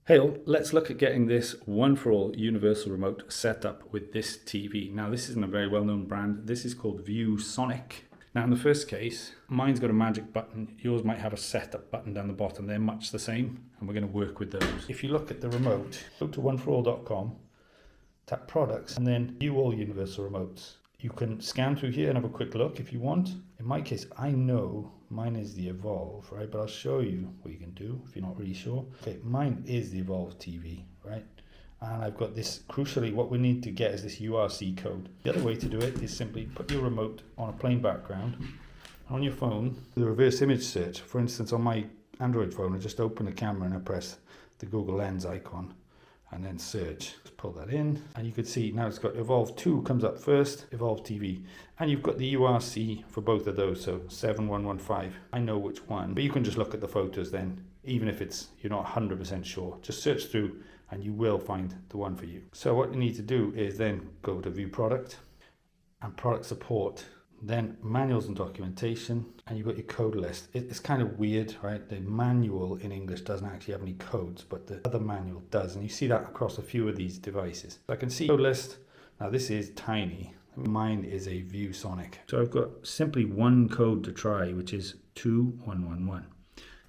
Hey all, let's look at getting this one-for-all universal remote set up with this TV. Now this isn't a very well-known brand. This is called ViewSonic. Now in the first case, mine's got a magic button. Yours might have a setup button down the bottom. They're much the same and we're going to work with those. If you look at the remote, go to oneforall.com, tap products and then view all universal remotes. You can scan through here and have a quick look if you want. In my case, I know mine is the Evolve, right? But I'll show you what you can do if you're not really sure. Okay, mine is the Evolve TV, right? And I've got this, crucially, what we need to get is this URC code. The other way to do it is simply put your remote on a plain background. On your phone, the reverse image search. For instance, on my Android phone, I just open the camera and I press the Google Lens icon and then search. Just pull that in and you can see now it's got Evolve 2 comes up first, Evolve TV, and you've got the URC for both of those, so 7115. I know which one, but you can just look at the photos then, even if you're not 100% sure. Just search through and you will find the one for you. So what you need to do is then go to view product and product support, then manuals and documentation, and you've got your code list. It's kind of weird, right? The manual in English doesn't actually have any codes, but the other manual does, and you see that across a few of these devices. So I can see code list. Now this is tiny. Mine is a ViewSonic. So I've got simply one code to try, which is 2111.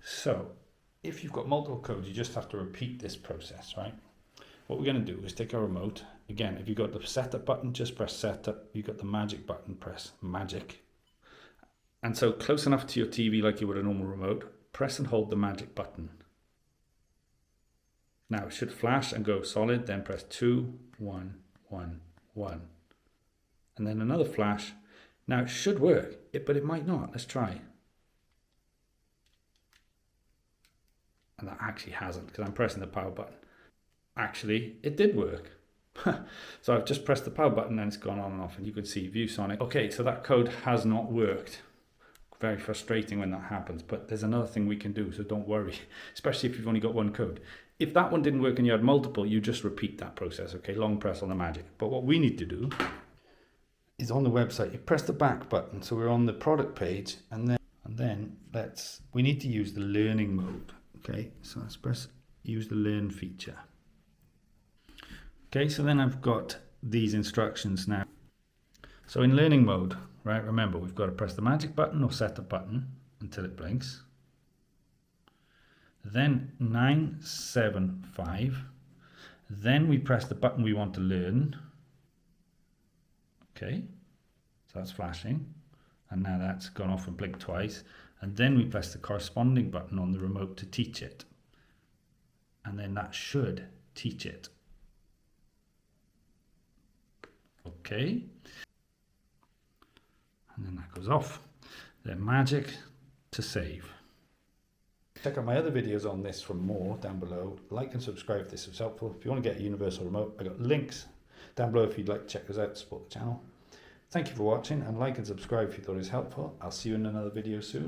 So if you've got multiple codes, you just have to repeat this process, right? What we're going to do is take our remote. Again, if you've got the setup button, just press setup. If you've got the magic button, press magic. And so close enough to your TV like you would a normal remote, press and hold the magic button. Now it should flash and go solid, then press 2, 1, 1, 1. And then another flash. Now it should work, but it might not. Let's try. And that actually hasn't because I'm pressing the power button. Actually, it did work. So I've just pressed the power button and it's gone on and off and you can see ViewSonic. Okay, so that code has not worked. Very frustrating when that happens, but there's another thing we can do, so don't worry, especially if you've only got one code. If that one didn't work and you had multiple, you just repeat that process, okay? Long press on the magic. But what we need to do is on the website, you press the back button, so we're on the product page, and then we need to use the learning mode, okay? So let's press use the learn feature. Okay, so then I've got these instructions now. So in learning mode, right, remember we've got to press the magic button or setup button until it blinks. Then 975. Then we press the button we want to learn. Okay, so that's flashing. And now that's gone off and blinked twice. And then we press the corresponding button on the remote to teach it. And then that should teach it. Okay, and then that goes off. Then magic to save. Check out my other videos on this for more down below. Like and subscribe if this was helpful. If you want to get a universal remote, I got links down below if you'd like to check us out, support the channel. Thank you for watching, and like and subscribe if you thought it was helpful. I'll see you in another video soon.